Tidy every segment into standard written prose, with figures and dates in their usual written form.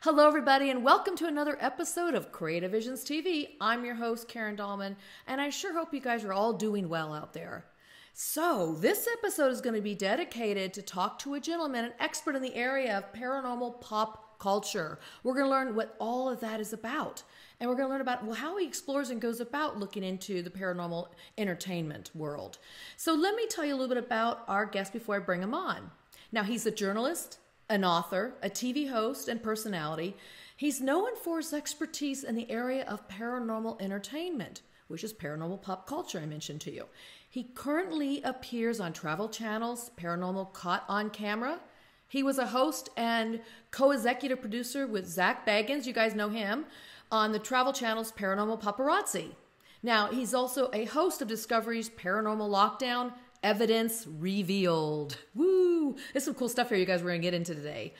Hello, everybody, and welcome to another episode of Creative Visions TV. I'm your host, Karen Dahlman, and I sure hope you guys are all doing well out there. So, this episode is going to be dedicated to talk to a gentleman, an expert in the area of paranormal pop culture. We're going to learn what all of that is about, and we're going to learn about how he explores and goes about looking into the paranormal entertainment world. So, let me tell you a little bit about our guest before I bring him on. Now, he's a journalist, an author, a TV host, and personality. He's known for his expertise in the area of paranormal entertainment, which is paranormal pop culture I mentioned to you. He currently appears on travel channels, Paranormal Caught on Camera. He was a host and co-executive producer with Zach Bagans, you guys know him, on the travel channels Paranormal Paparazzi. Now, he's also a host of Discovery's Paranormal Lockdown, Evidence Revealed. Woo! There's some cool stuff here you guys we're going to get into today.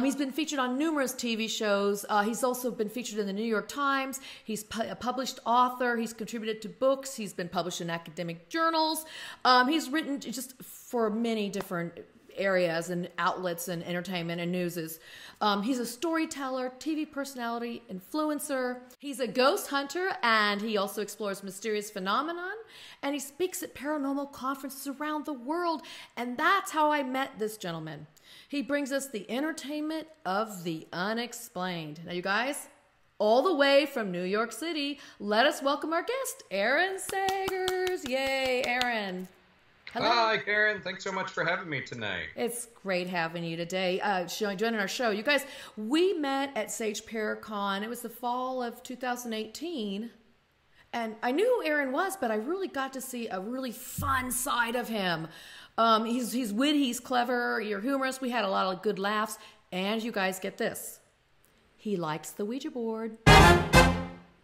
He's been featured on numerous TV shows. He's also been featured in the New York Times. He's a published author. He's contributed to books. He's been published in academic journals. He's written just for many different areas and outlets and entertainment and newses. He's a storyteller, TV personality, influencer. He's a ghost hunter, and he also explores mysterious phenomenon, and he speaks at paranormal conferences around the world, and that's how I met this gentleman. He brings us the entertainment of the unexplained. Now, you guys, all the way from New York City, let us welcome our guest, Aaron Sagers. Yay, Aaron. Hello. Hi, Karen. Thanks so much for having me tonight. It's great having you today, joining our show. You guys, we met at Sage Paracon. It was the fall of 2018. And I knew who Aaron was, but I really got to see a really fun side of him. He's witty, he's clever, you're humorous. We had a lot of good laughs. And you guys get this. He likes the Ouija board.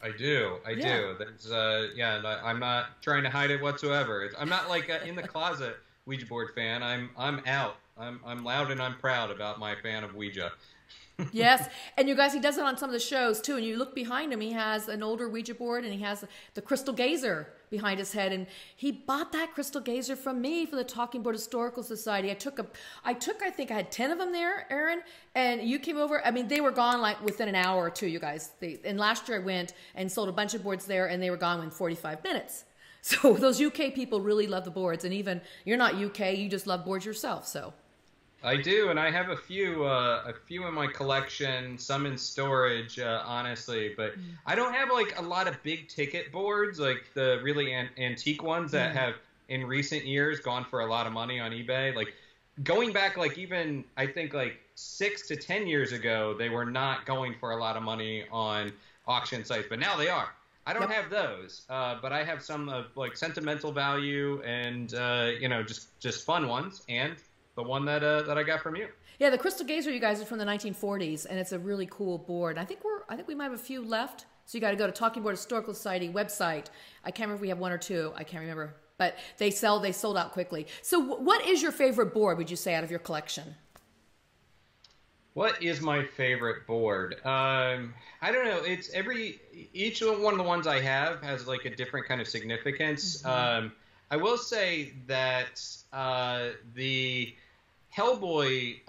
I do. There's, I'm not trying to hide it whatsoever. I'm not like in the closet Ouija board fan. I'm out. I'm loud and I'm proud about my fan of Ouija. Yes, and you guys, he does it on some of the shows too. And you look behind him, he has an older Ouija board, and he has the crystal gazer behind his head. And he bought that crystal gazer from me for the Talking Board Historical Society. I think I had 10 of them there, Aaron, and you came over. I mean, they were gone like within an hour or two, you guys. And last year I went and sold a bunch of boards there, and they were gone in 45 minutes. So those UK people really love the boards, and even you're not UK, you just love boards yourself. So. I do, and I have a few in my collection, some in storage, honestly. But I don't have like a lot of big ticket boards, like the really antique ones that have in recent years gone for a lot of money on eBay. Like going back, like even I think like 6 to 10 years ago, they were not going for a lot of money on auction sites, but now they are. I don't have those, but I have some of like sentimental value and just fun ones, and the one that I got from you. Yeah, the crystal gazer, you guys, are from the 1940s, and it's a really cool board. I think we might have a few left, so you got to go to Talking Board Historical Society website. I can't remember if we have one or two. I can't remember, but they sold out quickly. So, what is your favorite board? Would you say out of your collection? What is my favorite board? I don't know. Each one of the ones I have has like a different kind of significance. Mm-hmm. I will say that the Hellboy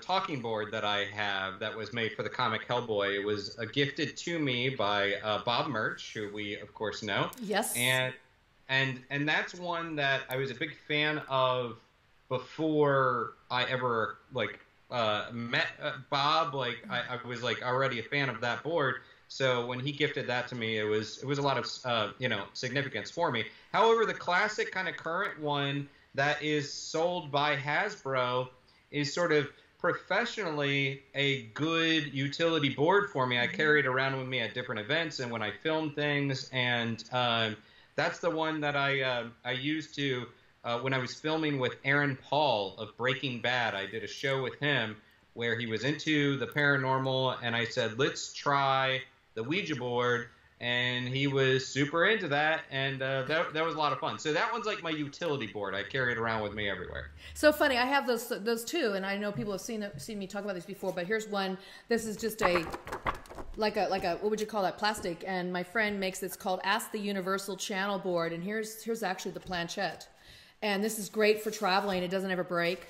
talking board that I have that was made for the comic Hellboy, it was gifted to me by Bob Murch, who we of course know. Yes. And that's one that I was a big fan of before I ever met Bob. Like I was like already a fan of that board. So when he gifted that to me, it was a lot of significance for me. However, the classic kind of current one that is sold by Hasbro is sort of professionally a good utility board for me. I carry it around with me at different events and when I film things, and that's the one that I used to when I was filming with Aaron Paul of Breaking Bad. I did a show with him where he was into the paranormal, and I said, let's try the Ouija board, and he was super into that, and that was a lot of fun. So that one's like my utility board. I carry it around with me everywhere. So funny, I have those too, and I know people have seen me talk about these before, but here's one. This is just a what would you call that, plastic, and my friend makes this called Ask the Universal Channel board, and here's actually the planchette. And this is great for traveling. It doesn't ever break.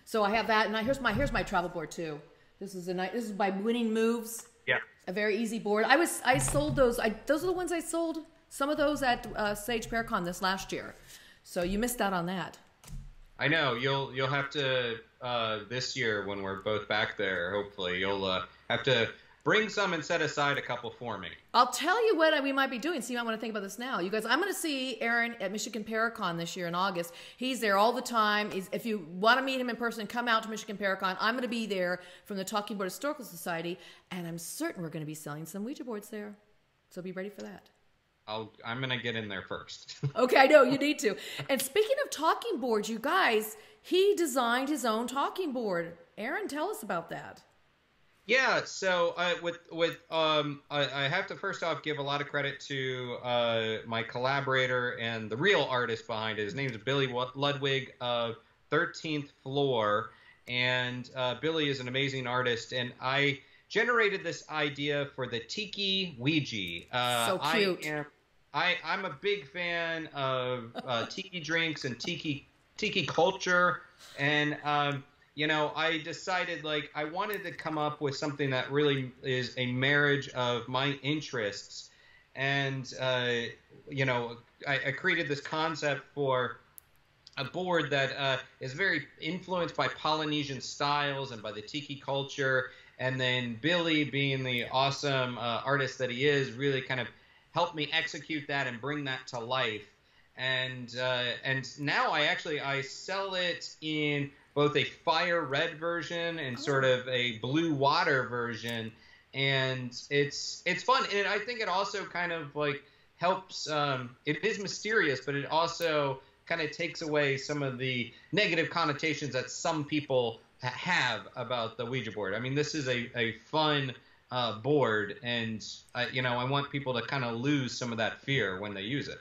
So I have that, and here's my travel board too. This is this is by Winning Moves. Yeah. A very easy board. I sold those. Those are the ones I sold. Some of those at Sage Paracon this last year. So you missed out on that. I know. You'll have to this year when we're both back there. Hopefully, you'll have to bring some and set aside a couple for me. I'll tell you what we might be doing, so you might want to think about this now. You guys, I'm going to see Aaron at Michigan Paracon this year in August. He's there all the time. If you want to meet him in person, come out to Michigan Paracon. I'm going to be there from the Talking Board Historical Society, and I'm certain we're going to be selling some Ouija boards there. So be ready for that. I'm going to get in there first. Okay, I know, you need to. And speaking of talking boards, you guys, he designed his own talking board. Aaron, tell us about that. Yeah, so I have to first off give a lot of credit to my collaborator and the real artist behind it. His name is Billy Ludwig of 13th Floor, and Billy is an amazing artist. And I generated this idea for the Tiki WeeJee. So cute. I'm a big fan of tiki drinks and tiki culture, and I decided I wanted to come up with something that really is a marriage of my interests. And, I created this concept for a board that is very influenced by Polynesian styles and by the tiki culture. And then Billy, being the awesome artist that he is, really kind of helped me execute that and bring that to life. And now I sell it in both a fire red version and sort of a blue water version, and it's fun. And I think it also kind of helps. It is mysterious, but it also kind of takes away some of the negative connotations that some people have about the Ouija board. I mean, this is a fun board, and I want people to kind of lose some of that fear when they use it.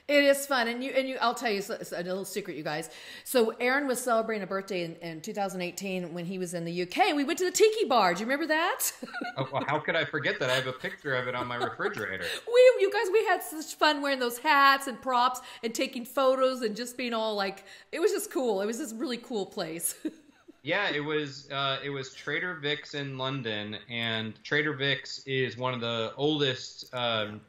It is fun, and I'll tell you a little secret, you guys. So Aaron was celebrating a birthday in 2018 when he was in the UK, and we went to the Tiki Bar. Do you remember that? Oh, well, how could I forget that? I have a picture of it on my refrigerator. You guys, we had such fun wearing those hats and props and taking photos and just being all it was just cool. It was this really cool place. Yeah, it was Trader Vic's in London, and Trader Vic's is one of the oldest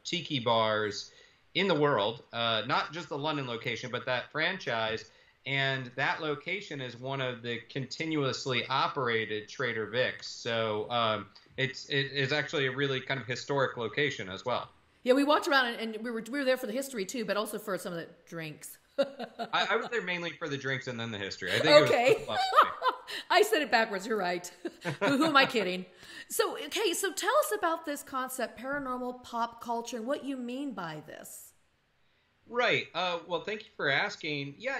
tiki bars in the world, not just the London location, but that franchise. And that location is one of the continuously operated Trader Vic's. So it's actually a really kind of historic location as well. Yeah, we walked around and we were there for the history too, but also for some of the drinks. I was there mainly for the drinks and then the history. I think okay. It was I said it backwards. You're right. Who am I kidding? So tell us about this concept, paranormal pop culture, and what you mean by this. Right. Well, thank you for asking. Yeah,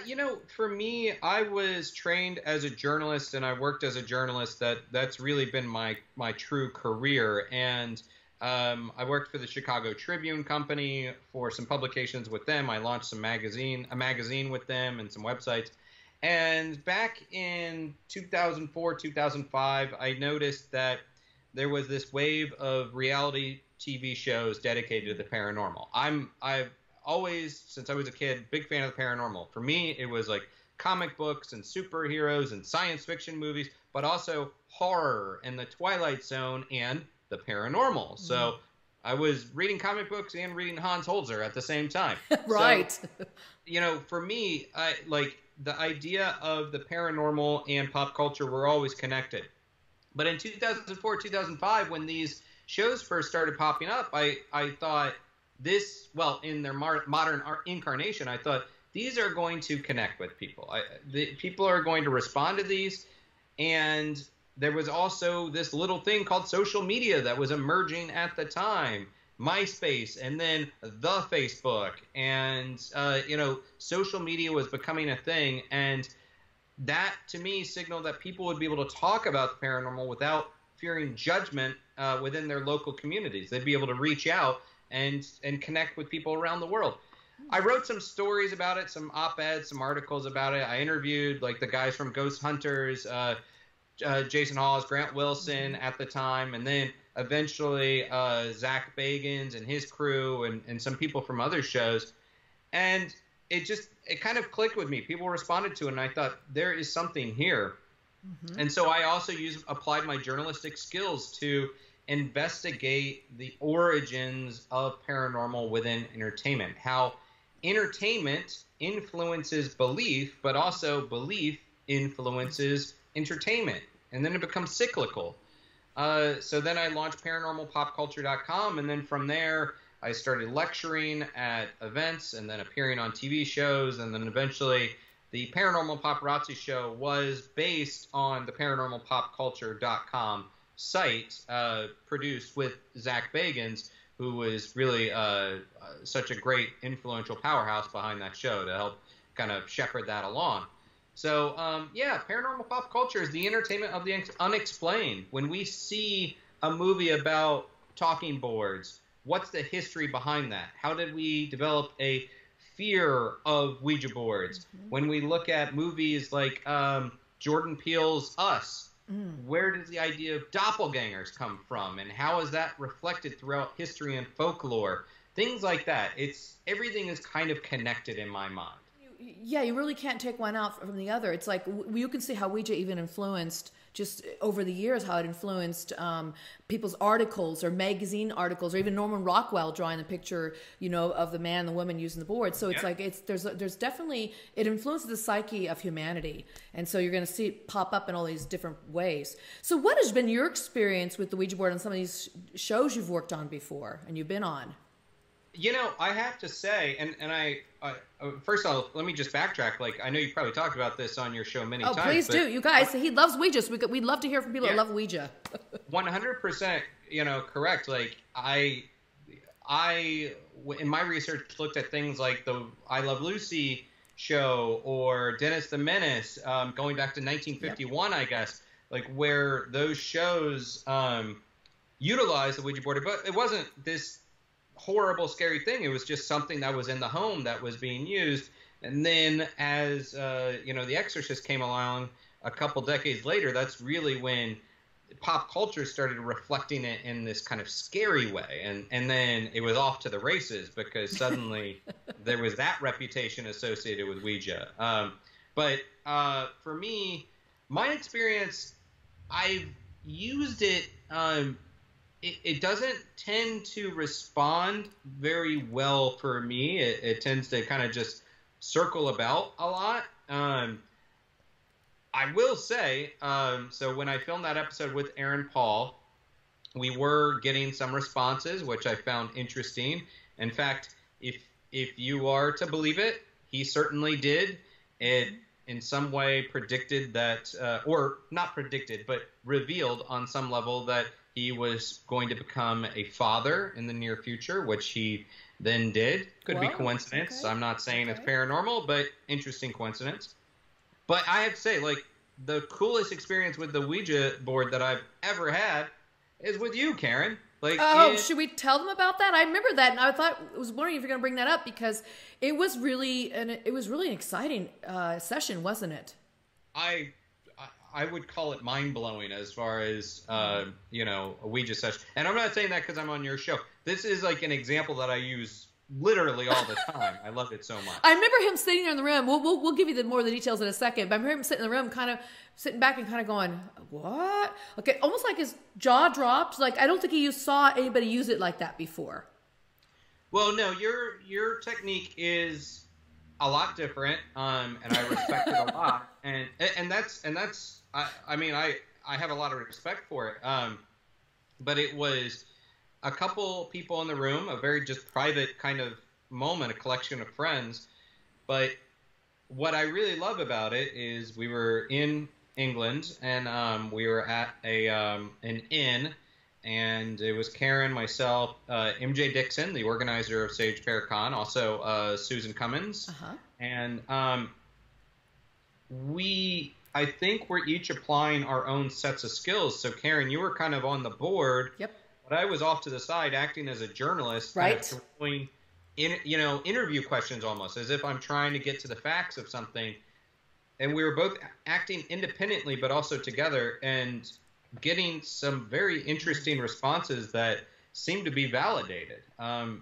for me, I was trained as a journalist, and I worked as a journalist. That's really been my true career. And I worked for the Chicago Tribune Company for some publications with them. I launched a magazine with them and some websites. And back in 2004, 2005, I noticed that there was this wave of reality TV shows dedicated to the paranormal. I've always, since I was a kid, big fan of the paranormal. For me, it was comic books and superheroes and science fiction movies, but also horror and the Twilight Zone and the paranormal. So I was reading comic books and reading Hans Holzer at the same time. Right. So, for me, the idea of the paranormal and pop culture were always connected. But in 2004, 2005, when these shows first started popping up, I thought in their modern incarnation, I thought these are going to connect with people. People are going to respond to these. And there was also this little thing called social media that was emerging at the time. MySpace, and then the Facebook, and social media was becoming a thing, and that to me signaled that people would be able to talk about the paranormal without fearing judgment within their local communities. They'd be able to reach out and connect with people around the world. I wrote some stories about it, some op-eds, some articles about it. I interviewed the guys from Ghost Hunters, Jason Hawes, Grant Wilson at the time, and then eventually Zach Bagans and his crew and some people from other shows. And it kind of clicked with me. People responded to it, and I thought, there is something here. Mm-hmm. And so I also applied my journalistic skills to investigate the origins of paranormal within entertainment, how entertainment influences belief, but also belief influences entertainment, and then it becomes cyclical. So then I launched paranormalpopculture.com, and then from there I started lecturing at events and then appearing on TV shows, and then eventually the Paranormal Paparazzi show was based on the paranormalpopculture.com site, produced with Zach Bagans, who was really such a great influential powerhouse behind that show to help kind of shepherd that along. So, Paranormal Pop Culture is the entertainment of the unexplained. When we see a movie about talking boards, what's the history behind that? How did we develop a fear of Ouija boards? Mm-hmm. When we look at movies like Jordan Peele's Us, where does the idea of doppelgangers come from, and how is that reflected throughout history and folklore? Things like that. Everything is kind of connected in my mind. Yeah, you really can't take one out from the other. It's like you can see how Ouija even influenced, just over the years, how it influenced people's articles or magazine articles, or even Norman Rockwell drawing the picture, of the man and the woman using the board. So it's like there's definitely, it influences the psyche of humanity, and so you're going to see it pop up in all these different ways. So what has been your experience with the Ouija board on some of these shows you've worked on before and you've been on? I have to say, and I first of all, let me just backtrack. Like, I know you probably talked about this on your show many times. Oh, please do. You guys, he loves Ouija, so we'd love to hear from people that love Ouija. 100%, correct. Like, I in my research looked at things like the I Love Lucy show or Dennis the Menace, going back to 1951, I guess, like where those shows utilized the Ouija board, but it wasn't this horrible, scary thing. It was just something that was in the home that was being used. And then as, The Exorcist came along a couple decades later, that's really when pop culture started reflecting it in this kind of scary way. And then it was off to the races because suddenly there was that reputation associated with Ouija. But for me, my experience, I've used it, it doesn't tend to respond very well for me. It tends to kind of just circle about a lot. I will say, so when I filmed that episode with Aaron Paul, we were getting some responses, which I found interesting. In fact, if you are to believe it, he certainly did. It in some way predicted that, or not predicted, but revealed on some level that he was going to become a father in the near future, which he then did. Could be coincidence. Okay. I'm not saying it's paranormal, but interesting coincidence. But I have to say, like, the coolest experience with the Ouija board that I've ever had is with you, Karen. Like, should we tell them about that? I remember that, and I was wondering if you're going to bring that up because it was really an exciting session, wasn't it? I would call it mind-blowing as far as, a Ouija session. And I'm not saying that because I'm on your show. This is like an example that I use literally all the time. I love it so much. I remember him sitting there in the room. We'll give you more of the details in a second. But I remember him sitting in the room, kind of sitting back and kind of going, what? Okay, almost like his jaw dropped. Like, I don't think he saw anybody use it like that before. Well, no, your technique is a lot different, and I respect it a lot. And that's I have a lot of respect for it. But it was a couple people in the room, a very just private kind of moment, a collection of friends. But what I really love about it is we were in England, and we were at an inn, and it was Karen, myself, MJ Dixon, the organizer of Sage Paracon, also Susan Cummins. Uh-huh. And I think we're each applying our own sets of skills. So, Karen, you were kind of on the board. Yep. But I was off to the side acting as a journalist. Right. Kind of throwing interview questions almost, as if I'm trying to get to the facts of something. And we were both acting independently, but also together, and getting some very interesting responses that seemed to be validated. I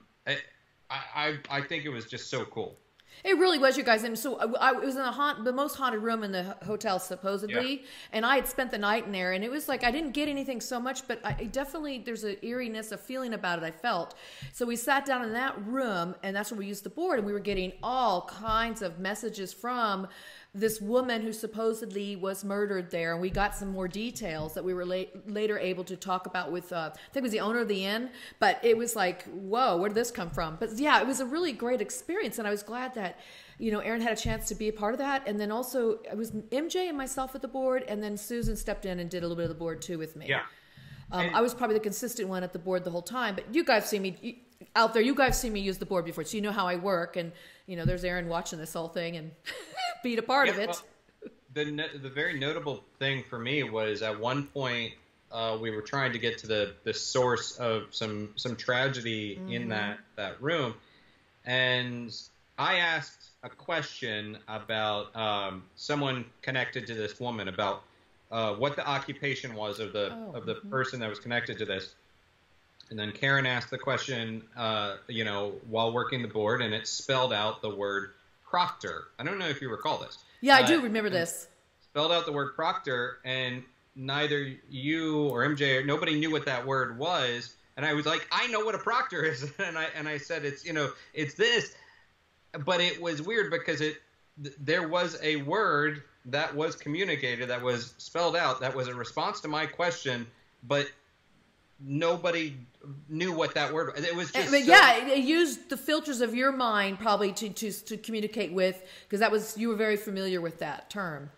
think it was just so cool. It really was, you guys. And so I was in the most haunted room in the hotel, supposedly. Yeah. And I had spent the night in there. And it was like I didn't get anything so much, but I definitely, there's an eeriness, a feeling about it I felt. So we sat down in that room, and that's where we used the board. And we were getting all kinds of messages from this woman who supposedly was murdered there, and we got some more details that we were later able to talk about with, I think it was the owner of the inn, but it was like, whoa, where did this come from? But yeah, it was a really great experience, and I was glad that, you know, Aaron had a chance to be a part of that, and then also, it was MJ and myself at the board, and then Susan stepped in and did a little bit of the board too with me. Yeah. I was probably the consistent one at the board the whole time, but you guys see me out there, you guys see me use the board before, so you know how I work, and, you know, there's Aaron watching this whole thing, and being a part of it. Well, the very notable thing for me was at one point we were trying to get to the source of some tragedy in that room, and I asked a question about someone connected to this woman about what the occupation was of the person that was connected to this. And then Karen asked the question, you know, while working the board, and it spelled out the word proctor. I don't know if you recall this. Yeah, I do remember this. Spelled out the word proctor, and neither you or MJ or nobody knew what that word was. And I was like, I know what a proctor is, and I said it's, you know, it's this. But it was weird because there was a word that was communicated, that was spelled out, that was a response to my question, but nobody knew what that word was. It was just yeah, it used the filters of your mind probably to communicate with, because that was, you were very familiar with that term.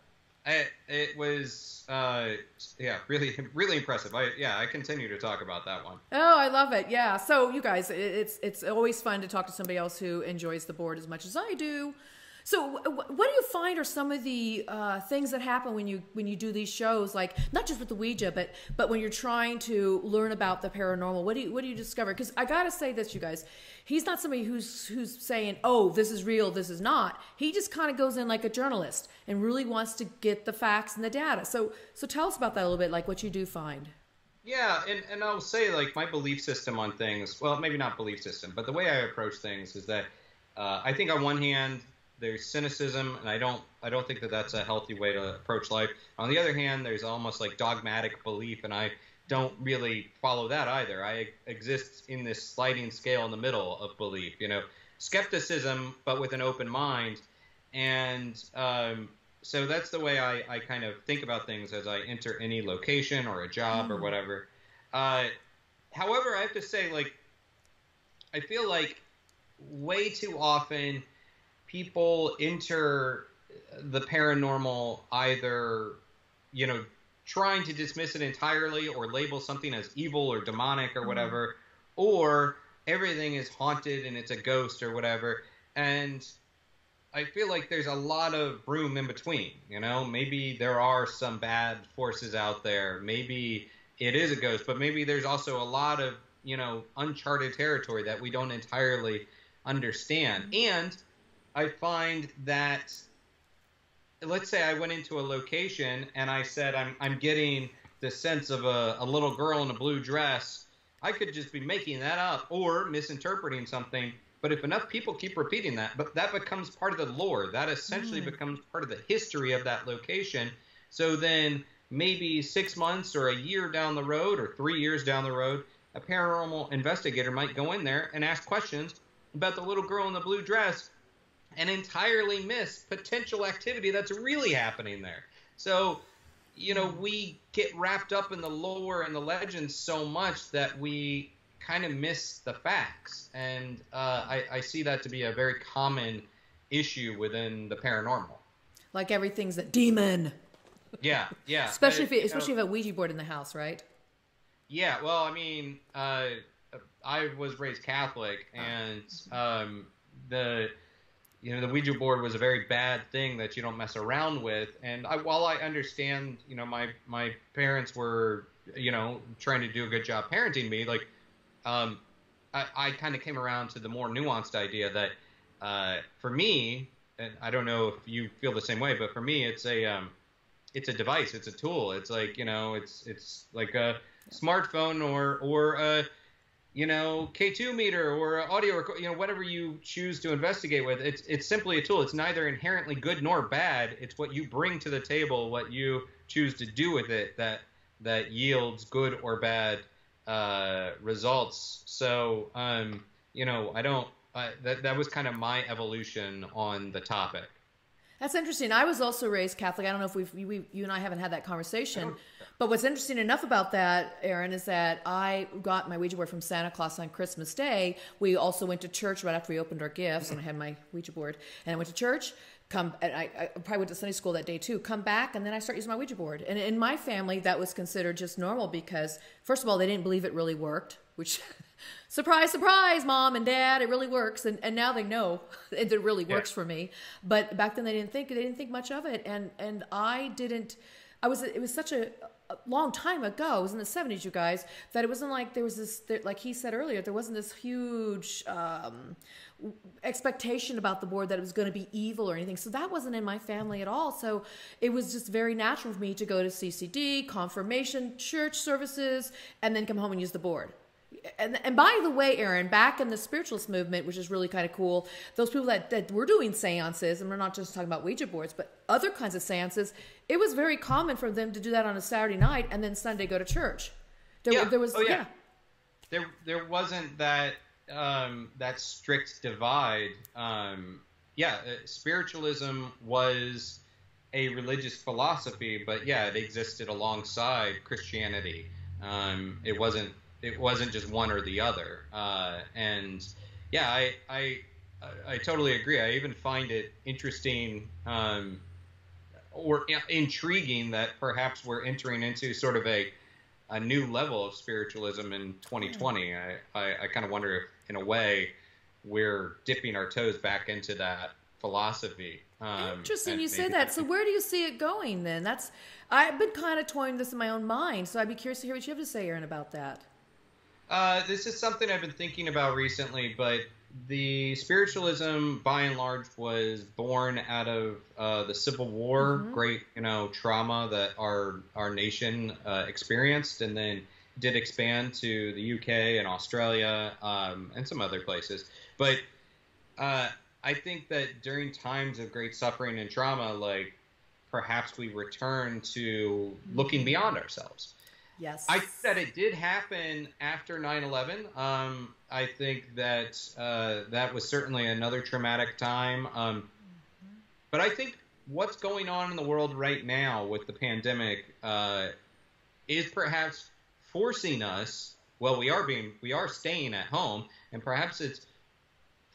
It was yeah, really impressive. I continue to talk about that one. Oh, I love it. Yeah. So you guys, it's always fun to talk to somebody else who enjoys the board as much as I do. So what do you find are some of the things that happen when you do these shows, like not just with the Ouija, but when you're trying to learn about the paranormal? What do you discover? Because I gotta say this, you guys, he's not somebody who's saying, oh, this is real, this is not. He just kind of goes in like a journalist and really wants to get the facts and the data. So tell us about that a little bit, like what you do find. Yeah, and I'll say, like, my belief system on things, well, maybe not belief system, but the way I approach things is that I think on one hand, there's cynicism, and I don't think that that's a healthy way to approach life. On the other hand, there's almost like dogmatic belief, and I don't really follow that either. I exist in this sliding scale in the middle of belief, you know, skepticism, but with an open mind. And so that's the way I kind of think about things as I enter any location or a job or whatever. However, I have to say, like, I feel like way too often people enter the paranormal either, you know, trying to dismiss it entirely or label something as evil or demonic or whatever, or everything is haunted and it's a ghost or whatever. And I feel like there's a lot of room in between, you know? Maybe there are some bad forces out there. Maybe it is a ghost, but maybe there's also a lot of, you know, uncharted territory that we don't entirely understand. And I find that, let's say I went into a location and I said, I'm getting the sense of a little girl in a blue dress. I could just be making that up or misinterpreting something. But if enough people keep repeating that, but that becomes part of the lore. That essentially becomes part of the history of that location. So then maybe 6 months or a year down the road or 3 years down the road, a paranormal investigator might go in there and ask questions about the little girl in the blue dress and entirely miss potential activity that's really happening there. So, you know, we get wrapped up in the lore and the legends so much that we kind of miss the facts. And I see that to be a very common issue within the paranormal. Like everything's a demon. Yeah. especially if you have a Ouija board in the house, right? Yeah, well, I mean, I was raised Catholic, and the Ouija board was a very bad thing that you don't mess around with. And while I understand, you know, my parents were, you know, trying to do a good job parenting me, like, I kind of came around to the more nuanced idea that for me, and I don't know if you feel the same way, but for me, it's a device, it's a tool. It's like, you know, it's like a smartphone or K2 meter or audio record, whatever you choose to investigate with. It's simply a tool. It's neither inherently good nor bad. It's what you bring to the table, what you choose to do with it that yields good or bad results. So, that was kind of my evolution on the topic. That's interesting. I was also raised Catholic. I don't know if you and I haven't had that conversation, but what's interesting enough about that, Aaron, is that I got my Ouija board from Santa Claus on Christmas Day. We also went to church right after we opened our gifts, and I had my Ouija board, and I went to church. And I probably went to Sunday school that day too. Come back, and then I start using my Ouija board. And in my family, that was considered just normal because, first of all, they didn't believe it really worked, which, surprise, surprise, Mom and Dad, it really works. And now they know it really works for me. But back then they didn't think much of it. And it was such a long time ago, it was in the 70s, you guys, that it wasn't like there was this, like he said earlier, there wasn't this huge expectation about the board that it was going to be evil or anything. So that wasn't in my family at all. So it was just very natural for me to go to CCD, confirmation, church services, and then come home and use the board. And by the way, Aaron, back in the spiritualist movement, which is really kind of cool, those people that were doing seances, and we're not just talking about Ouija boards, but other kinds of seances, it was very common for them to do that on a Saturday night and then Sunday go to church. There was There wasn't that that strict divide. Spiritualism was a religious philosophy, but it existed alongside Christianity. It wasn't just one or the other. I totally agree. I even find it interesting or intriguing that perhaps we're entering into sort of a new level of spiritualism in 2020. I kind of wonder if, in a way, we're dipping our toes back into that philosophy. Interesting you say that. So where do you see it going then? I've been kind of toying this in my own mind, so I'd be curious to hear what you have to say, Aaron, about that. This is something I've been thinking about recently, but the spiritualism, by and large, was born out of the Civil War, great, trauma that our nation experienced, and then did expand to the UK and Australia and some other places. But I think that during times of great suffering and trauma, like perhaps we return to looking beyond ourselves. Yes. I think that it did happen after 9/11. I think that that was certainly another traumatic time. But I think what's going on in the world right now with the pandemic is perhaps forcing us. Well, we are staying at home, and perhaps it's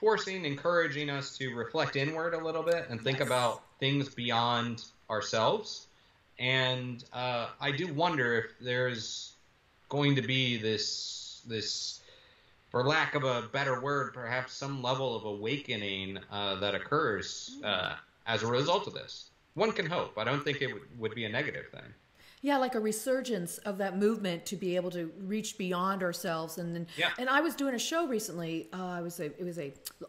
encouraging us to reflect inward a little bit and think about things beyond ourselves. And I do wonder if there's going to be this, for lack of a better word, perhaps some level of awakening that occurs as a result of this. One can hope. I don't think it would be a negative thing. Yeah, like a resurgence of that movement to be able to reach beyond ourselves. And I was doing a show recently. It was a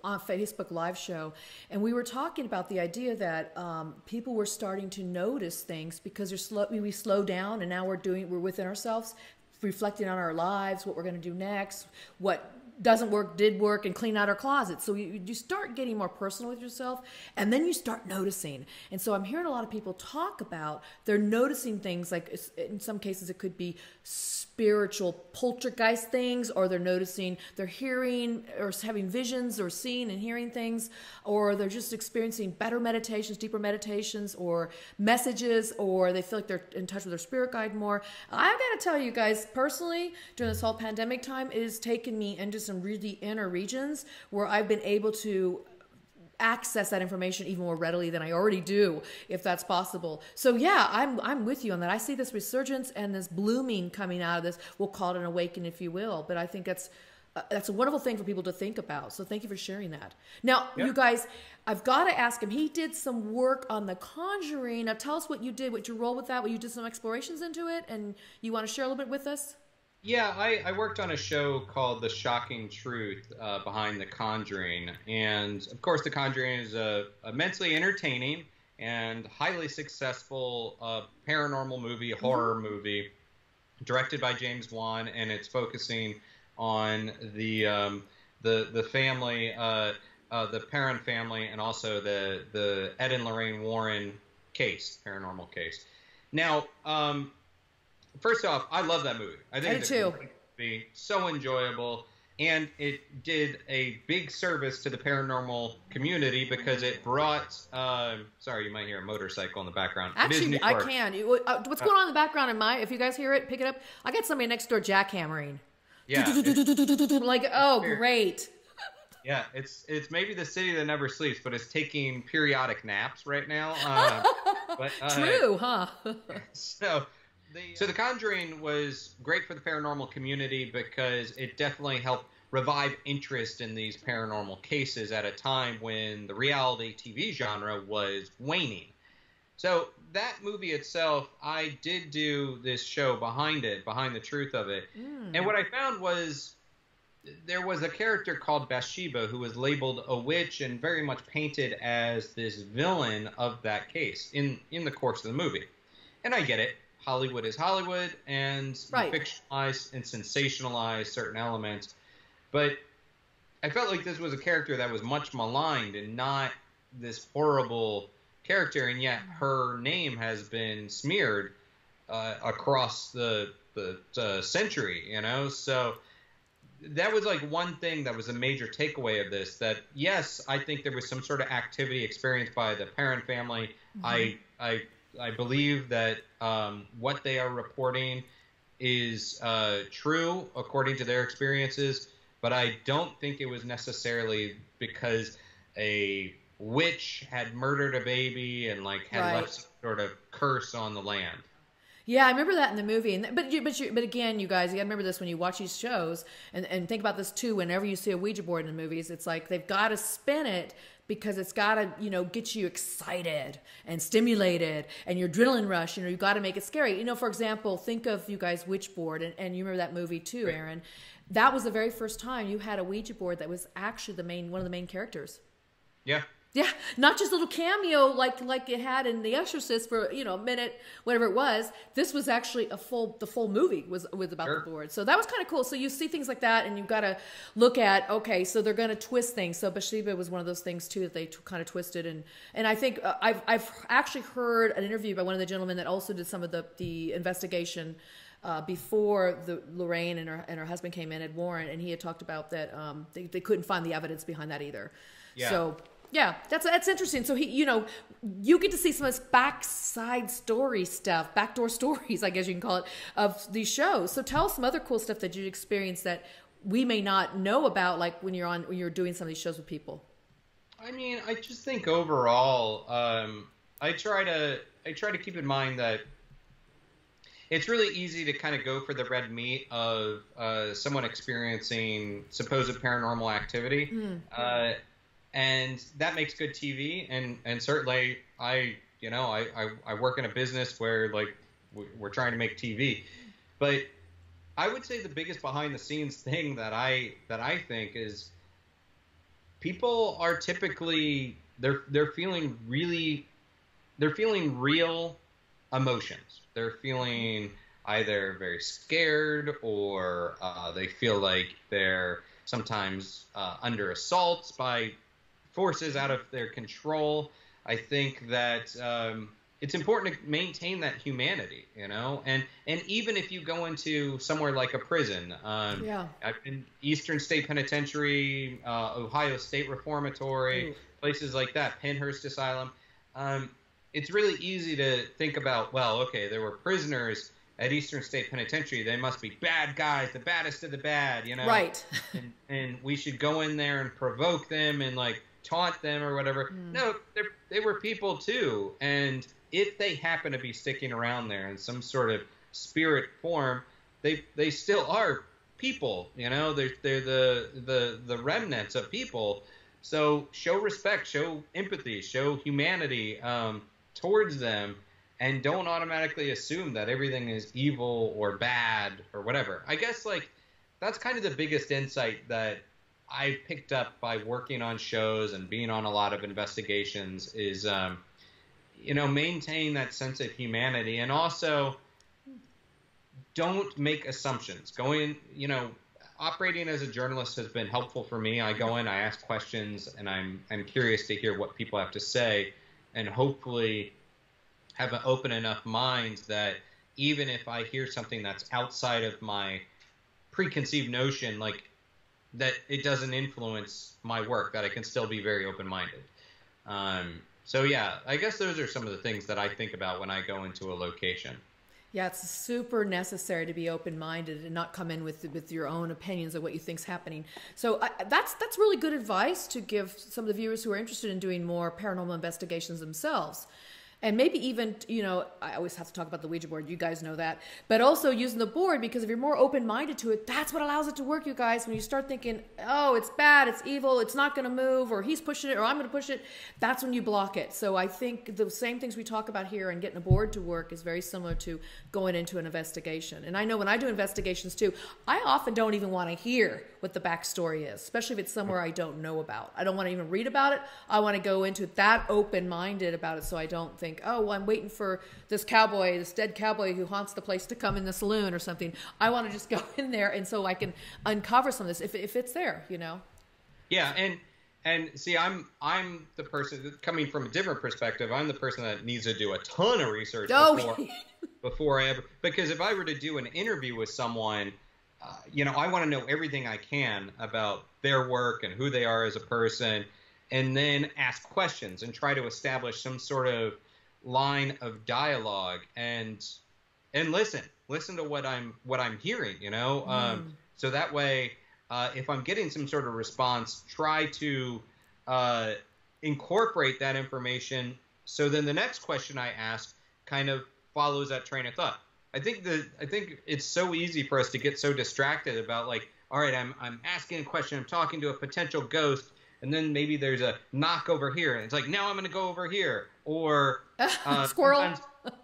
Facebook Live show, and we were talking about the idea that people were starting to notice things because we slow down, and now we're within ourselves, reflecting on our lives, what we're going to do next, what doesn't work, did work, and clean out our closet. So you start getting more personal with yourself, and then you start noticing. And so I'm hearing a lot of people talk about they're noticing things, like in some cases it could be spiritual poltergeist things, or they're hearing or having visions or seeing and hearing things, or they're just experiencing better meditations, deeper meditations, or messages, or they feel like they're in touch with their spirit guide more. I gotta tell you guys, personally, during this whole pandemic time, it has taken me into some really inner regions where I've been able to access that information even more readily than I already do, if that's possible. So yeah, I'm with you on that. I see this resurgence and this blooming coming out of this. We'll call it an awakening, if you will, but I think that's a wonderful thing for people to think about. So thank you for sharing that. Now, you guys, I've got to ask him. He did some work on the Conjuring. Now tell us what you did, what your role with that, what you did some explorations into it, and you want to share a little bit with us? Yeah, I worked on a show called The Shocking Truth Behind the Conjuring. And, of course, The Conjuring is a immensely entertaining and highly successful paranormal movie, horror movie, directed by James Wan, and it's focusing on the family, the Perron family, and also the Ed and Lorraine Warren paranormal case. Now, first off, I love that movie. I think it's a great movie, so enjoyable, and it did a big service to the paranormal community because it brought. Sorry, you might hear a motorcycle in the background. Actually, I can. What's going on in the background? If you guys hear it, pick it up. I got somebody next door jackhammering. Yeah. Like, oh, great. Yeah, it's maybe the city that never sleeps, but it's taking periodic naps right now. True, huh? So the Conjuring was great for the paranormal community because it definitely helped revive interest in these paranormal cases at a time when the reality TV genre was waning. So that movie itself, I did do this show behind the truth of it. And what I found was there was a character called Bathsheba who was labeled a witch and very much painted as this villain of that case in the course of the movie. And I get it. Hollywood is Hollywood, and you fictionalize and sensationalize certain elements. But I felt like this was a character that was much maligned and not this horrible character, and yet her name has been smeared across the century, So that was like one thing that was a major takeaway of this, that yes, I think there was some sort of activity experienced by the Perron family. I believe that what they are reporting is true according to their experiences, but I don't think it was necessarily because a witch had murdered a baby and had left some sort of curse on the land. Yeah, I remember that in the movie. But again, you guys, you got to remember this when you watch these shows, and think about this too. Whenever you see a Ouija board in the movies, it's like they've got to spin it because it's got to, get you excited and stimulated, and your adrenaline rush. You've got to make it scary. For example, think of you guys Ouija board, and you remember that movie too, Aaron. That was the very first time you had a Ouija board that was actually one of the main characters. Yeah. Yeah, not just a little cameo like it had in The Exorcist for a minute, whatever it was. This was actually the full movie was about the board. So that was kind of cool. So you see things like that, and you've got to look at, okay, so they're going to twist things. So Bathsheba was one of those things too that they kind of twisted, and I think I've actually heard an interview by one of the gentlemen that also did some of the investigation before Lorraine and her husband came in, Ed Warren, and he had talked about that they couldn't find the evidence behind that either. Yeah. So. Yeah, that's interesting. So you get to see some of this backside story stuff, backdoor stories, I guess you can call it, of these shows. So tell us some other cool stuff that you experienced that we may not know about, like when you're doing some of these shows with people. I mean, I just think overall, I try to keep in mind that it's really easy to kind of go for the red meat of someone experiencing supposed paranormal activity. And that makes good TV, and certainly I work in a business where we're trying to make TV, but I would say the biggest behind the scenes thing that I think is people are typically they're feeling real emotions. They're feeling either very scared or they feel like they're sometimes under assault by forces out of their control. I think that it's important to maintain that humanity, and even if you go into somewhere like a prison, in Eastern State Penitentiary, Ohio State Reformatory, places like that, Penhurst Asylum, it's really easy to think about, well, okay, there were prisoners at Eastern State Penitentiary, they must be bad guys, the baddest of the bad, Right. and we should go in there and provoke them and taunt them or whatever. No, they were people too, and if they happen to be sticking around there in some sort of spirit form, they still are people. They're the remnants of people. So show respect, show empathy, show humanity towards them, and don't automatically assume that everything is evil or bad or whatever. I guess that's kind of the biggest insight that I picked up by working on shows and being on a lot of investigations is, maintain that sense of humanity, and also don't make assumptions. operating as a journalist has been helpful for me. I go in, I ask questions, and I'm curious to hear what people have to say, and hopefully have an open enough mind that even if I hear something that's outside of my preconceived notion, like that it doesn't influence my work, that I can still be very open-minded. So yeah, I guess those are some of the things that I think about when I go into a location. Yeah, it's super necessary to be open-minded and not come in with your own opinions of what you think's happening. So that's really good advice to give some of the viewers who are interested in doing more paranormal investigations themselves. And maybe even, you know, I always have to talk about the Ouija board. You guys know that. But also using the board, because if you're more open-minded to it, that's what allows it to work, you guys. When you start thinking, oh, it's bad, it's evil, it's not going to move, or he's pushing it, or I'm going to push it, that's when you block it. So I think the same things we talk about here and getting a board to work is very similar to going into an investigation. And I know when I do investigations, too, I often don't even want to hear what the backstory is, especially if it's somewhere I don't know about. I don't want to even read about it. I want to go into it that open-minded about it, so I don't think, oh, well, I'm waiting for this cowboy, this dead cowboy who haunts the place to come in the saloon or something. I want to just go in there, and so I can uncover some of this if it's there, you know. Yeah, and see, I'm the person coming from a different perspective. I'm the person that needs to do a ton of research before I ever, because if I were to do an interview with someone, you know, I want to know everything I can about their work and who they are as a person, and then ask questions and try to establish some sort of line of dialogue and listen to what I'm hearing, you know. So that way, if I'm getting some sort of response, try to incorporate that information, so then the next question I ask kind of follows that train of thought. I think it's so easy for us to get so distracted about, like, all right, I'm asking a question, I'm talking to a potential ghost, and then maybe there's a knock over here, and it's like, now I'm going to go over here, or squirrel.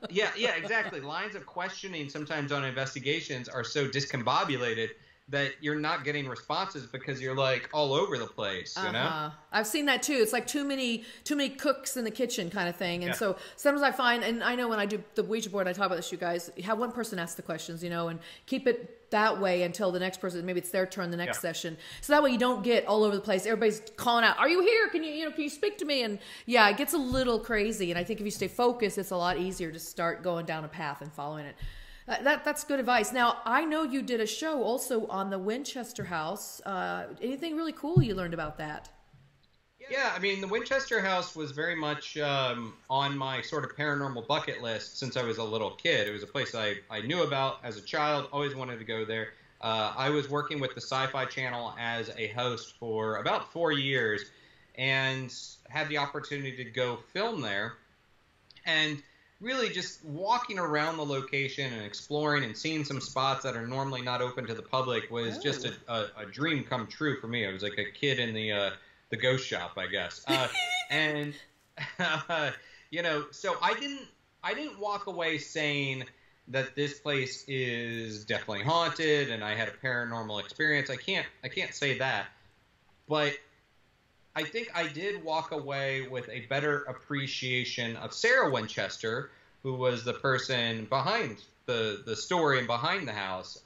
Yeah, exactly. Lines of questioning sometimes on investigations are so discombobulated that you're not getting responses because you're like all over the place, you know? I've seen that too. It's like too many cooks in the kitchen kind of thing. And so sometimes I find, and I know when I do the Ouija board, I talk about this, you guys, have one person ask the questions, you know, and keep it that way until the next person, maybe it's their turn the next session. So that way you don't get all over the place. Everybody's calling out, are you here? Can you speak to me? And yeah, it gets a little crazy. And I think if you stay focused, it's a lot easier to start going down a path and following it. That's good advice. Now, I know you did a show also on the Winchester House. Anything really cool you learned about that? Yeah, I mean, the Winchester House was very much on my sort of paranormal bucket list since I was a little kid. It was a place I knew about as a child, always wanted to go there. I was working with the Sci-Fi Channel as a host for about 4 years and had the opportunity to go film there. And really just walking around the location and exploring and seeing some spots that are normally not open to the public was just a dream come true for me. I was like a kid in the ghost shop, I guess. And you know, so I didn't walk away saying that this place is definitely haunted and I had a paranormal experience. I can't say that, but I think I did walk away with a better appreciation of Sarah Winchester, who was the person behind the story and behind the house.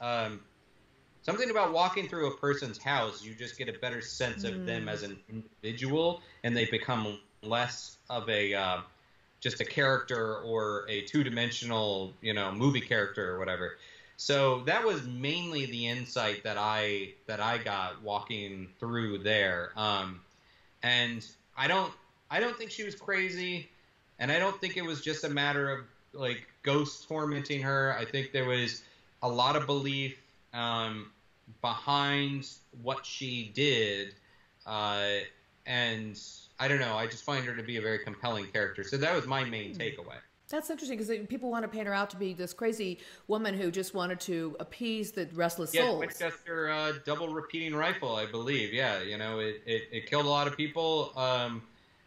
Something about walking through a person's house, you just get a better sense of them as an individual, and they become less of a just a character or a two-dimensional, you know, movie character or whatever. So that was mainly the insight that I got walking through there. And I don't think she was crazy, and I don't think it was just a matter of like ghosts tormenting her. I think there was a lot of belief behind what she did, and I don't know. I just find her to be a very compelling character. So that was my main takeaway. That's interesting because people want to paint her out to be this crazy woman who just wanted to appease the restless souls. Winchester double repeating rifle, I believe. Yeah, you know, it killed a lot of people,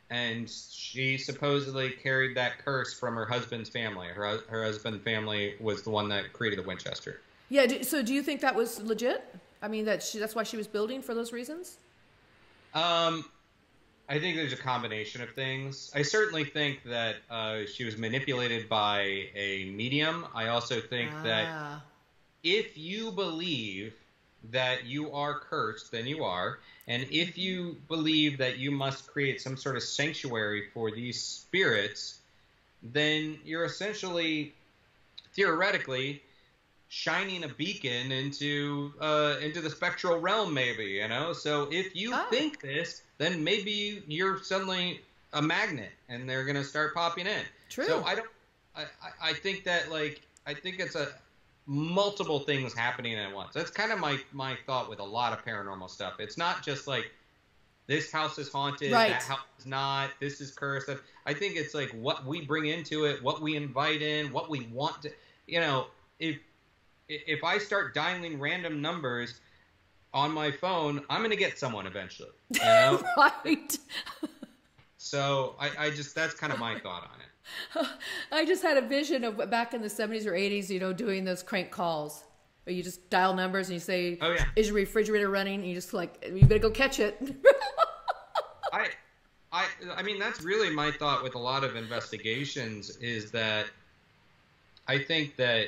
and she supposedly carried that curse from her husband's family. Her husband's family was the one that created the Winchester. Yeah. So do you think that was legit? I mean, that's why she was building for those reasons? I think there's a combination of things. I certainly think that she was manipulated by a medium. I also think that if you believe that you are cursed, then you are. And if you believe that you must create some sort of sanctuary for these spirits, then you're essentially, theoretically, shining a beacon into the spectral realm, maybe, you know? So if you think this, then maybe you're suddenly a magnet, and they're going to start popping in. True. So I think that, like, I think it's multiple things happening at once. That's kind of my thought with a lot of paranormal stuff. It's not just like, this house is haunted, that house is not, this is cursed. I think it's like what we bring into it, what we invite in, what we want to, you know, if I start dialing random numbers on my phone, I'm going to get someone eventually. You know? Right. So I just, that's kind of my thought on it. I just had a vision of back in the 70s or 80s, you know, doing those crank calls where you just dial numbers and you say, oh, yeah, is your refrigerator running? And you just like, you better go catch it. I mean, that's really my thought with a lot of investigations, is that I think that,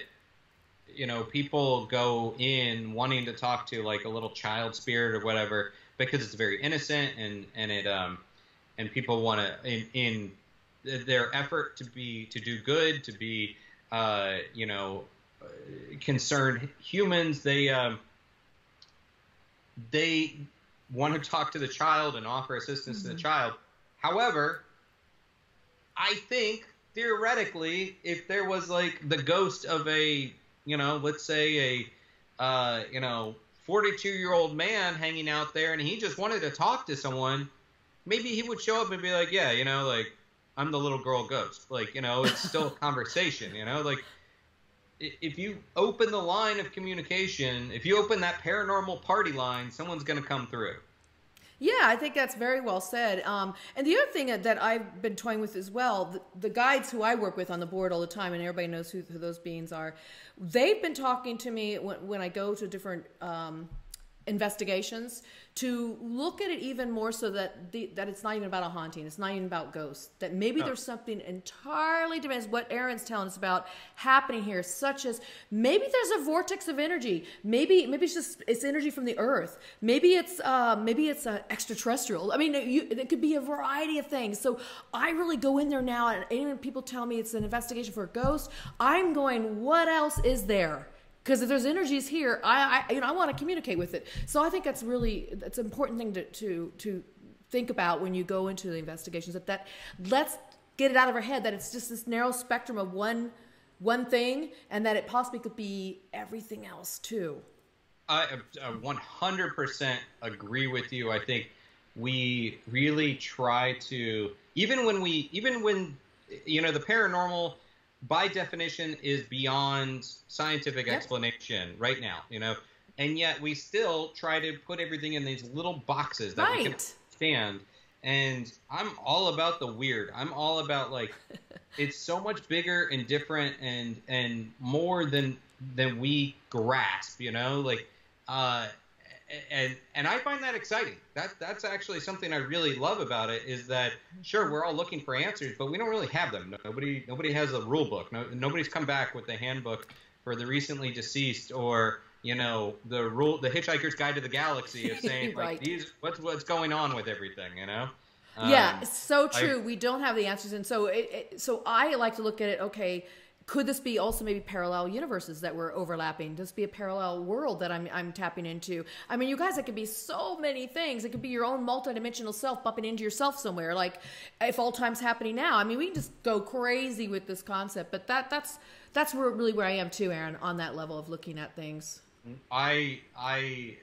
you know, people go in wanting to talk to like a little child spirit or whatever because it's very innocent, and it and people want to in their effort to do good, to be you know, concerned humans, they want to talk to the child and offer assistance to the child. However, I think theoretically, if there was like the ghost of a, you know, let's say a you know, 42-year-old man hanging out there and he just wanted to talk to someone, maybe he would show up and be like, yeah, you know, like, I'm the little girl ghost. Like, you know, it's still a conversation, you know? Like, if you open the line of communication, if you open that paranormal party line, someone's going to come through. Yeah, I think that's very well said. And the other thing that I've been toying with as well, the guides who I work with on the board all the time, and everybody knows who those beings are, they've been talking to me when I go to different investigations, to look at it even more so that that it's not even about a haunting, it's not even about ghosts, that maybe there's something entirely different, as what Aaron's telling us about, happening here, such as maybe there's a vortex of energy, maybe it's energy from the earth, maybe it's extraterrestrial. I mean, it could be a variety of things. So I really go in there now, and even people tell me it's an investigation for a ghost, I'm going, what else is there? Because if there's energies here, I want to communicate with it. So I think that's an important thing to think about when you go into the investigations. That let's get it out of our head that it's just this narrow spectrum of one thing, and that it possibly could be everything else too. I 100% agree with you. I think we really try to, even when you know, the paranormal, by definition, is beyond scientific explanation right now, you know, and yet we still try to put everything in these little boxes that we can understand. And I'm all about the weird. I'm all about, like, it's so much bigger and different and more than we grasp, you know, like, and I find that exciting. That's actually something I really love about it, is that, sure, we're all looking for answers, but we don't really have them. Nobody has a rule book. Nobody's come back with the handbook for the recently deceased, or, you know, the Hitchhiker's Guide to the Galaxy of saying like, these, what's going on with everything, you know? Yeah, it's so true. We don't have the answers, and so so I like to look at it. Okay, could this be also maybe parallel universes that we're overlapping? Does this be a parallel world that I'm tapping into? I mean, you guys, it could be so many things. It could be your own multidimensional self bumping into yourself somewhere. Like, if all time's happening now. I mean, we can just go crazy with this concept. But that's really where I am too, Aaron, on that level of looking at things. I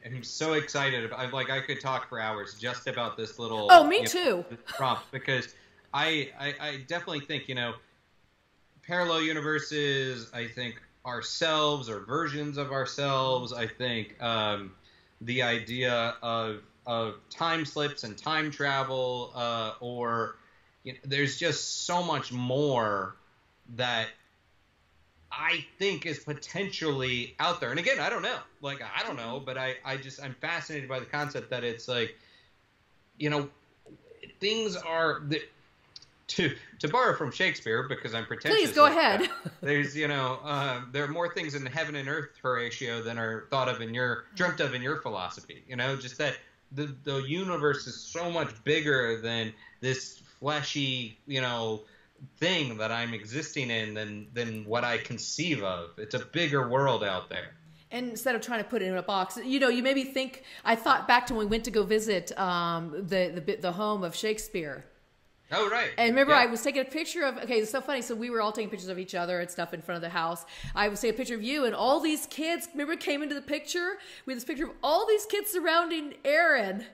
am so excited. I could talk for hours just about this little. Oh, me too. Prompt, because I definitely think, you know, parallel universes, I think ourselves or versions of ourselves. I think the idea of time slips and time travel, or, you know, there's just so much more that I think is potentially out there. And again, I don't know. Like, I don't know, but I'm fascinated by the concept that it's like, you know, things are to borrow from Shakespeare, because I'm pretentious. Please go ahead. There's, there are more things in heaven and earth, Horatio, than are thought of dreamt of in your philosophy. Just that the universe is so much bigger than this fleshy, thing that I'm existing in than what I conceive of. It's a bigger world out there. And instead of trying to put it in a box, you made me think. I thought back to when we went to go visit the home of Shakespeare. Oh, right. And remember, I was taking a picture of. Okay, it's so funny. So we were all taking pictures of each other and stuff in front of the house. I was taking a picture of you, and all these kids. Remember, came into the picture. We had this picture of all these kids surrounding Aaron.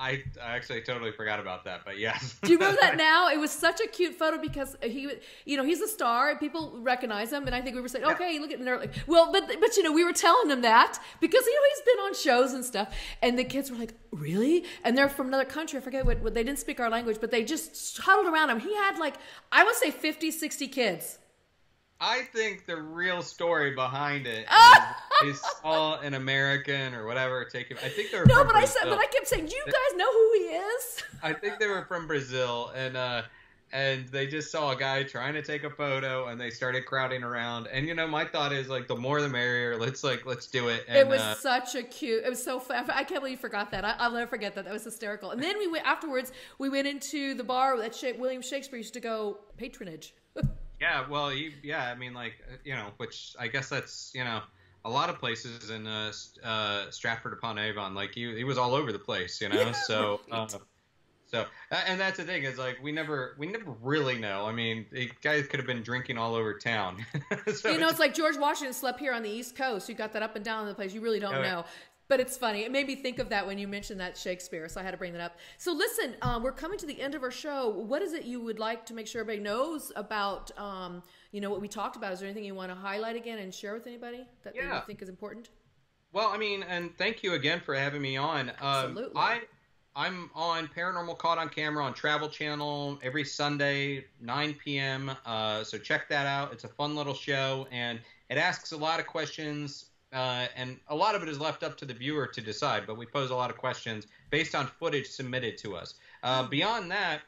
I actually totally forgot about that, but yes. Do you remember that now? It was such a cute photo because he's a star and people recognize him. And I think we were saying, okay, look at him. They're like, well, but we were telling them that because, he's been on shows and stuff. And the kids were like, really? And they're from another country. I forget what they didn't speak our language, but they just huddled around him. He had I would say 50, 60 kids. I think the real story behind it is they saw an American or whatever take him. I think they were from Brazil. I kept saying, do you guys know who he is? I think they were from Brazil, and they just saw a guy trying to take a photo, and they started crowding around. And my thought is the more the merrier. Let's do it. And, it was such a cute. It was so fun. I can't believe you forgot that. I'll never forget that. That was hysterical. And then afterwards. We went into the bar that William Shakespeare used to go patronage. Yeah, well, which I guess that's, a lot of places in Stratford upon Avon, he was all over the place, Yeah, so, right. And that's the thing is we never really know. I mean, the guy could have been drinking all over town. So it's like George Washington slept here on the East Coast. You got that up and down the place. You really don't know. But it's funny. It made me think of that when you mentioned that Shakespeare, so I had to bring that up. So listen, we're coming to the end of our show. What is it you would like to make sure everybody knows about, what we talked about? Is there anything you want to highlight again and share with anybody that you think is important? Well, and thank you again for having me on. Absolutely. I'm on Paranormal Caught on Camera on Travel Channel every Sunday, 9 p.m. So check that out. It's a fun little show, and it asks a lot of questions. And a lot of it is left up to the viewer to decide, but we pose a lot of questions based on footage submitted to us. Beyond that,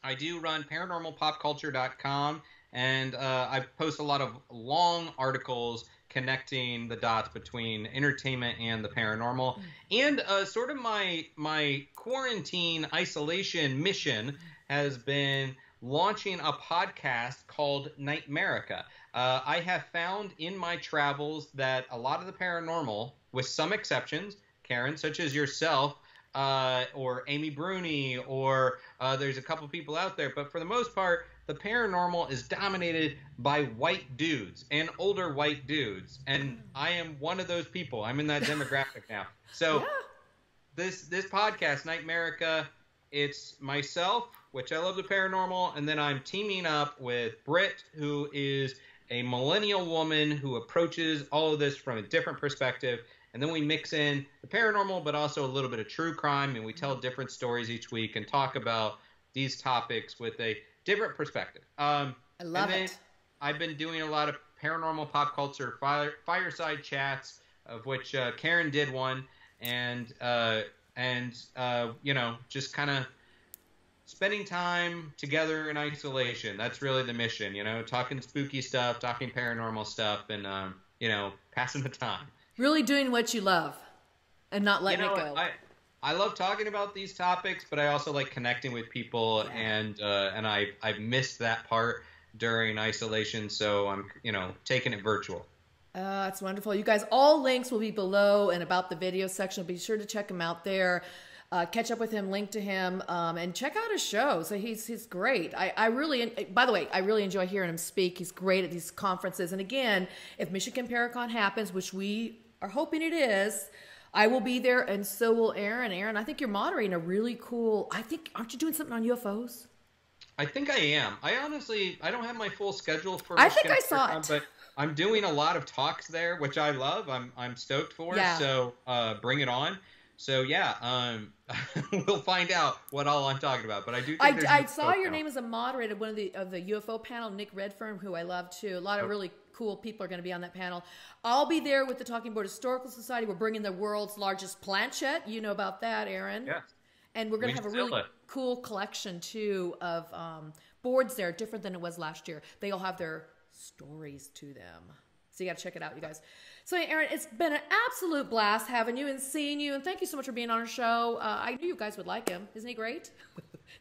I do run paranormalpopculture.com, and I post a lot of long articles connecting the dots between entertainment and the paranormal. And sort of my quarantine isolation mission has been launching a podcast called Nightmerica. I have found in my travels that a lot of the paranormal, with some exceptions, Karen, such as yourself, or Amy Bruni, or there's a couple people out there, but for the most part, the paranormal is dominated by white dudes and older white dudes, and I am one of those people. I'm in that demographic now. So this podcast, Nightmerica, it's myself, which I love the paranormal, and then I'm teaming up with Britt, who is a millennial woman who approaches all of this from a different perspective, and then we mix in the paranormal, but also a little bit of true crime, and we tell different stories each week and talk about these topics with a different perspective. I love it. I've been doing a lot of paranormal pop culture fireside chats, of which Karen did one, and just kind of spending time together in isolation. That's really the mission, talking spooky stuff, talking paranormal stuff, and, passing the time. Really doing what you love and not letting it go. I love talking about these topics, but I also like connecting with people, and I've missed that part during isolation, so I'm, taking it virtual. That's wonderful. You guys, all links will be below and about the video section. Be sure to check him out there. Catch up with him, link to him, and check out his show. So he's great. By the way, I really enjoy hearing him speak. He's great at these conferences. And again, if Michigan Paracon happens, which we are hoping it is, I will be there, and so will Aaron. Aaron, I think you're moderating a really cool, aren't you doing something on UFOs? I think I am. I don't have my full schedule for I think I saw it. But I'm doing a lot of talks there, which I love. I'm stoked for. Yeah. So bring it on. So we'll find out what all I'm talking about. But I do. Think I saw your name as a moderator of one of the UFO panel, Nick Redfern, who I love too. A lot of really cool people are going to be on that panel. I'll be there with the Talking Board Historical Society. We're bringing the world's largest planchette. You know about that, Aaron. Yes. And we're going to have a really cool collection, too, of boards there, different than it was last year. They all have their stories to them. So you got to check it out, you guys. So, Aaron, it's been an absolute blast having you and seeing you. And thank you so much for being on our show. I knew you guys would like him. Isn't he great?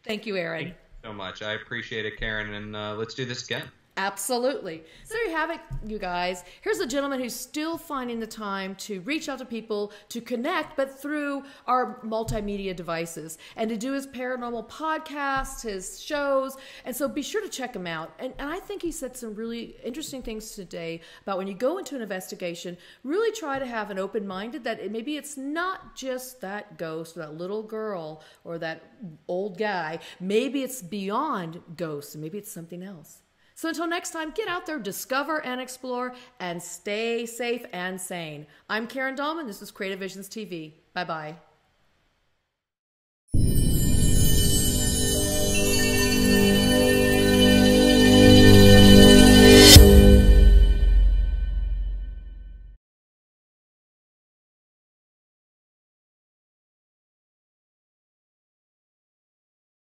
Thank you, Aaron. Thank you so much. I appreciate it, Karen. And let's do this again. Absolutely. So there you have it, you guys. Here's a gentleman who's still finding the time to reach out to people, to connect, but through our multimedia devices, and to do his paranormal podcasts, his shows. And so be sure to check him out. And I think he said some really interesting things today about when you go into an investigation, really try to have an open-minded that maybe it's not just that ghost or that little girl or that old guy. Maybe it's beyond ghosts, and maybe it's something else. So until next time, get out there, discover and explore, and stay safe and sane. I'm Karen Dahlman. This is Creative Visions TV. Bye-bye.